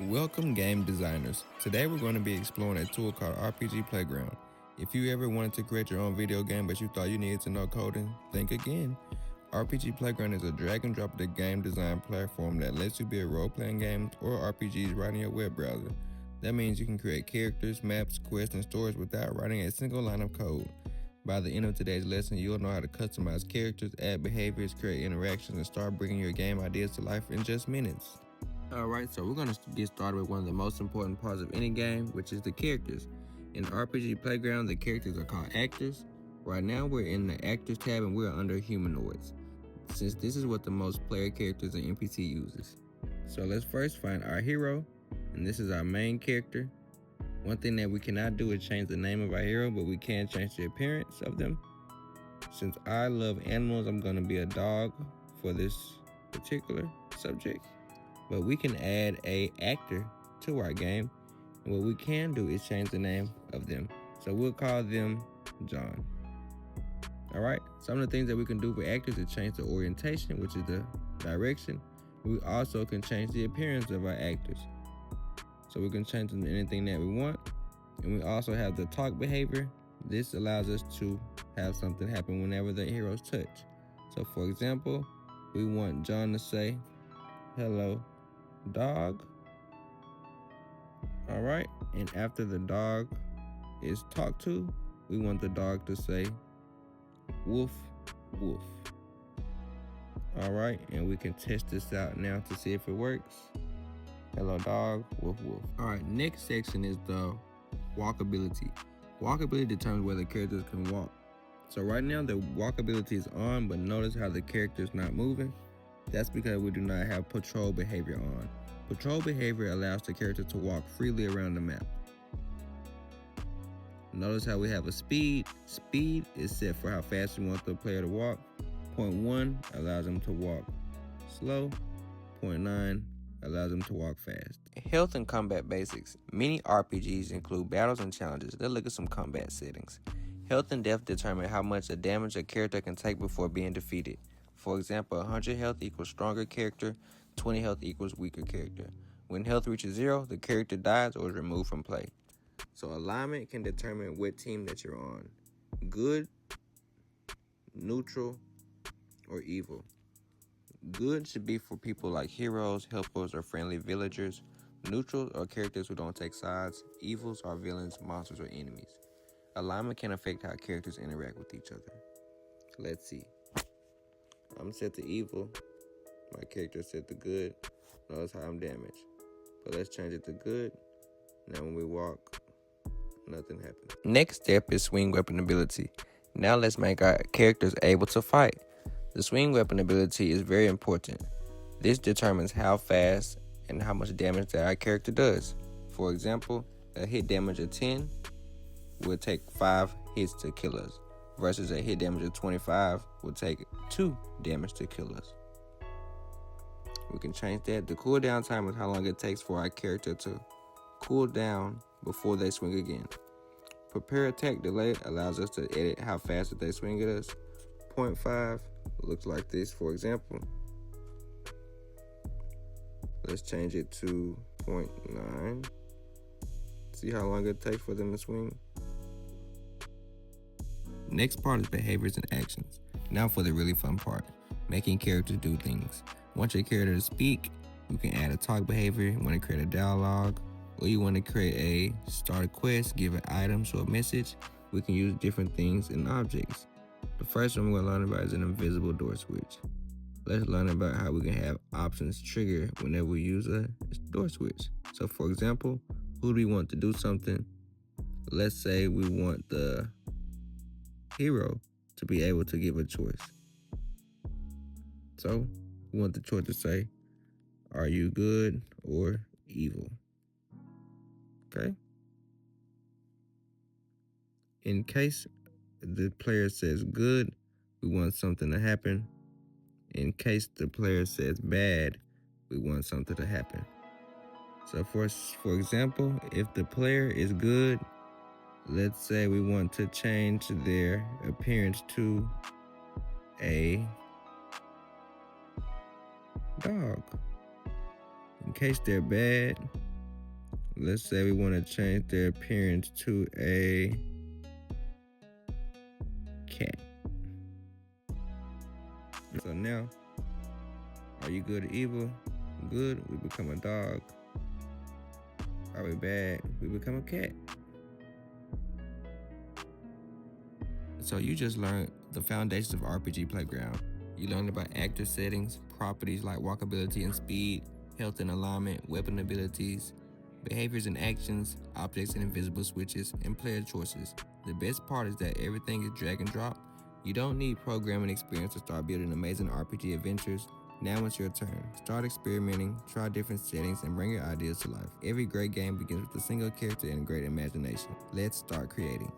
Welcome game designers. Today we're going to be exploring a tool called RPG Playground. If you ever wanted to create your own video game but you thought you needed to know coding, think again. RPG Playground is a drag and drop the game design platform that lets you build role-playing games or RPGs right in your web browser. That means you can create characters, maps, quests, and stories without writing a single line of code. By the end of today's lesson, you'll know how to customize characters, add behaviors, create interactions, and start bringing your game ideas to life in just minutes. Alright, so we're going to get started with one of the most important parts of any game, which is the characters. In RPG Playground, the characters are called actors. Right now, we're in the Actors tab and we're under Humanoids, since this is what the most player characters in NPC uses. So let's first find our hero, and this is our main character. One thing that we cannot do is change the name of our hero, but we can change the appearance of them. Since I love animals, I'm going to be a dog for this particular subject. But we can add a actor to our game, and what we can do is change the name of them. So we'll call them John. Alright, some of the things that we can do for actors is change the orientation, which is the direction. We also can change the appearance of our actors. So we can change them to anything that we want. And we also have the talk behavior. This allows us to have something happen whenever the heroes touch. So for example, we want John to say, "Hello, dog." Alright, and after the dog is talked to, we want the dog to say, "Woof, woof." Alright, and we can test this out now to see if it works. "Hello, dog, woof, woof." Alright, next section is the walkability. Walkability determines whether characters can walk. So right now the walkability is on, but notice how the character is not moving. That's because we do not have patrol behavior on. Patrol behavior allows the character to walk freely around the map. Notice how we have a speed. Speed is set for how fast we want the player to walk. 0.1 allows them to walk slow. 0.9 allows them to walk fast. Health and combat basics. Many RPGs include battles and challenges. Let's look at some combat settings. Health and death determine how much damage a character can take before being defeated. For example, 100 health equals stronger character, 20 health equals weaker character. When health reaches 0, the character dies or is removed from play. So alignment can determine what team that you're on. Good, neutral, or evil. Good should be for people like heroes, helpers, or friendly villagers. Neutrals are characters who don't take sides. Evils are villains, monsters, or enemies. Alignment can affect how characters interact with each other. Let's see. I'm set to evil. My character set to good. Notice how I'm damaged. But let's change it to good. Now when we walk, nothing happens. Next step is swing weapon ability. Now let's make our characters able to fight. The swing weapon ability is very important. This determines how fast and how much damage that our character does. For example, a hit damage of 10 will take 5 hits to kill us, versus a hit damage of 25 will take 2 damage to kill us. We can change that. The cooldown time is how long it takes for our character to cool down before they swing again. Prepare attack delay allows us to edit how fast they swing at us. 0.5 looks like this, for example. Let's change it to 0.9. See how long it takes for them to swing. Next part is behaviors and actions. Now for the really fun part, making characters do things. Want your character to speak, you can add a talk behavior. You want to create a dialogue, or you want to create a start a quest, give an item, show a message. We can use different things and objects. The first one we're going to learn about is an invisible door switch. Let's learn about how we can have options trigger whenever we use a door switch. So for example, who do we want to do something? Let's say we want the hero to be able to give a choice. So we want the choice to say, "Are you good or evil?" Okay? In case the player says good, we want something to happen. In case the player says bad, we want something to happen. So for example, if the player is good, let's say we want to change their appearance to a dog. In case they're bad, let's say we want to change their appearance to a cat. So now, are you good or evil? Good, we become a dog. Are we bad? We become a cat. So you just learned the foundations of RPG Playground. You learned about actor settings, properties like walkability and speed, health and alignment, weapon abilities, behaviors and actions, objects and invisible switches, and player choices. The best part is that everything is drag and drop. You don't need programming experience to start building amazing RPG adventures. Now it's your turn. Start experimenting, try different settings, and bring your ideas to life. Every great game begins with a single character and a great imagination. Let's start creating.